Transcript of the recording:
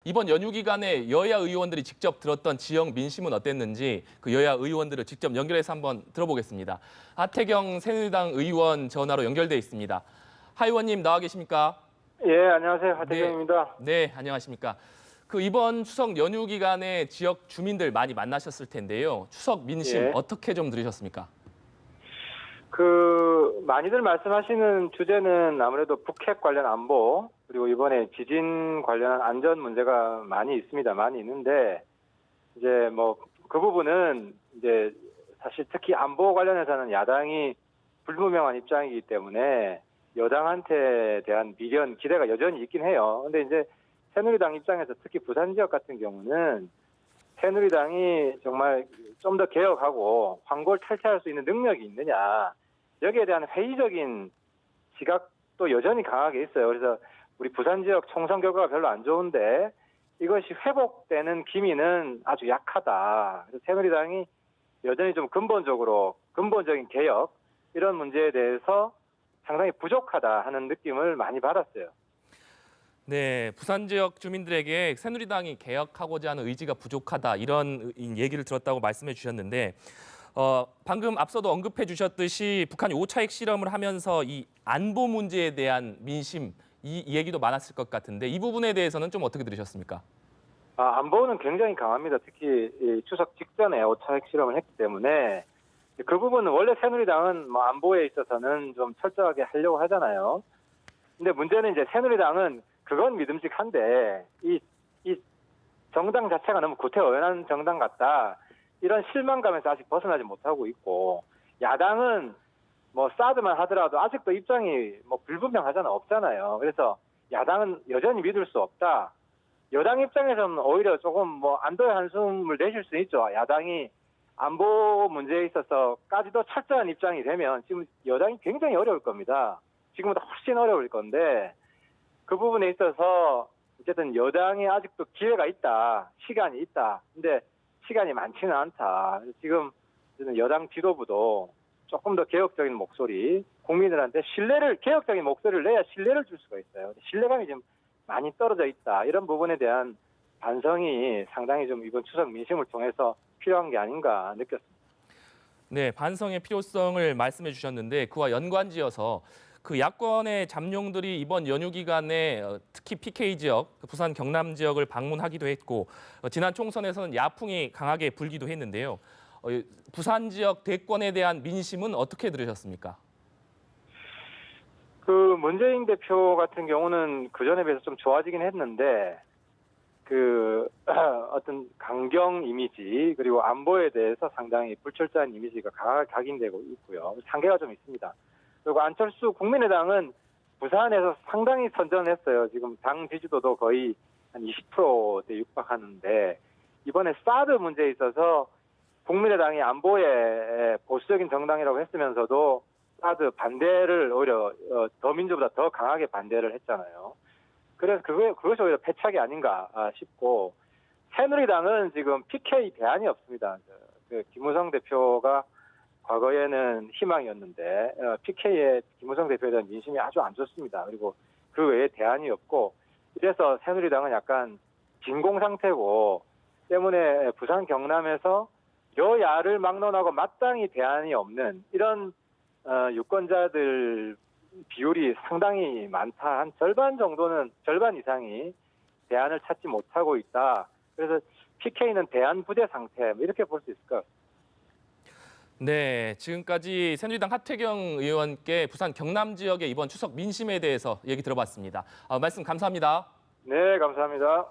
이번 연휴 기간에 여야 의원들이 직접 들었던 지역 민심은 어땠는지 그 여야 의원들을 직접 연결해서 한번 들어보겠습니다. 하태경 새누리당 의원 전화로 연결돼 있습니다. 하 의원님 나와 계십니까? 예, 안녕하세요. 하태경입니다. 네, 안녕하십니까. 그 이번 추석 연휴 기간에 지역 주민들 많이 만나셨을 텐데요. 추석 민심 예. 어떻게 좀 들으셨습니까? 많이들 말씀하시는 주제는 아무래도 북핵 관련 안보, 그리고 이번에 지진 관련한 안전 문제가 많이 있습니다. 많이 있는데, 이제 그 부분은 이제 사실 특히 안보 관련해서는 야당이 불분명한 입장이기 때문에 여당한테 대한 미련, 기대가 여전히 있긴 해요. 근데 이제 새누리당 입장에서 특히 부산 지역 같은 경우는 새누리당이 정말 좀 더 개혁하고 황골 탈퇴할 수 있는 능력이 있느냐, 여기에 대한 회의적인 시각도 여전히 강하게 있어요. 그래서 우리 부산 지역 총선 결과가 별로 안 좋은데 이것이 회복되는 기미는 아주 약하다. 그래서 새누리당이 여전히 좀 근본적인 개혁, 이런 문제에 대해서 상당히 부족하다 하는 느낌을 많이 받았어요. 네, 부산 지역 주민들에게 새누리당이 개혁하고자 하는 의지가 부족하다 이런 얘기를 들었다고 말씀해 주셨는데 방금 앞서도 언급해 주셨듯이 북한이 5차 핵실험을 하면서 이 안보 문제에 대한 민심 이 얘기도 많았을 것 같은데 이 부분에 대해서는 좀 어떻게 들으셨습니까? 안보는 굉장히 강합니다. 특히 이 추석 직전에 5차 핵실험을 했기 때문에 그 부분은 원래 새누리당은 안보에 있어서는 좀 철저하게 하려고 하잖아요. 근데 문제는 이제 새누리당은 그건 믿음직한데 이 정당 자체가 너무 구태의연한 정당 같다, 이런 실망감에서 아직 벗어나지 못하고 있고, 야당은 사드만 하더라도 아직도 입장이 불분명하잖아, 없잖아요. 그래서 야당은 여전히 믿을 수 없다. 여당 입장에서는 오히려 조금 안도의 한숨을 내쉴 수 있죠. 야당이 안보 문제에 있어서까지도 철저한 입장이 되면 지금 여당이 굉장히 어려울 겁니다. 지금보다 훨씬 어려울 건데, 그 부분에 있어서 어쨌든 여당이 아직도 기회가 있다, 시간이 있다. 근데 시간이 많지는 않다. 지금 여당 지도부도 조금 더 개혁적인 목소리, 국민들한테 개혁적인 목소리를 내야 신뢰를 줄 수가 있어요. 신뢰감이 좀 많이 떨어져 있다. 이런 부분에 대한 반성이 상당히 좀 이번 추석 민심을 통해서 필요한 게 아닌가 느꼈습니다. 네, 반성의 필요성을 말씀해 주셨는데 그와 연관지어서 그 야권의 잠룡들이 이번 연휴 기간에 특히 PK 지역, 부산 경남 지역을 방문하기도 했고 지난 총선에서는 야풍이 강하게 불기도 했는데요. 부산 지역 대권에 대한 민심은 어떻게 들으셨습니까? 문재인 대표 같은 경우는 그전에 비해서 좀 좋아지긴 했는데 어떤 강경 이미지, 그리고 안보에 대해서 상당히 불철저한 이미지가 강하게 각인되고 있고요. 한계가 좀 있습니다. 그리고 안철수 국민의당은 부산에서 상당히 선전했어요. 지금 당 지지도도 거의 한 20%대 육박하는데, 이번에 사드 문제에 있어서 국민의당이 안보에 보수적인 정당이라고 했으면서도 사드 반대를 오히려 더민주보다 더 강하게 반대를 했잖아요. 그래서 그것이 오히려 패착이 아닌가 싶고, 새누리당은 지금 PK 대안이 없습니다. 김무성 대표가 과거에는 희망이었는데 PK의 김무성 대표에 대한 민심이 아주 안 좋습니다. 그리고 그 외에 대안이 없고, 이래서 새누리당은 약간 진공 상태고, 때문에 부산 경남에서 여야를 막론하고 마땅히 대안이 없는 이런 유권자들 비율이 상당히 많다. 한 절반 이상이 대안을 찾지 못하고 있다. 그래서 PK는 대안 부재 상태, 이렇게 볼 수 있을 것 같습니다. 네, 지금까지 새누리당 하태경 의원께 부산 경남 지역의 이번 추석 민심에 대해서 얘기 들어봤습니다. 말씀 감사합니다. 네, 감사합니다.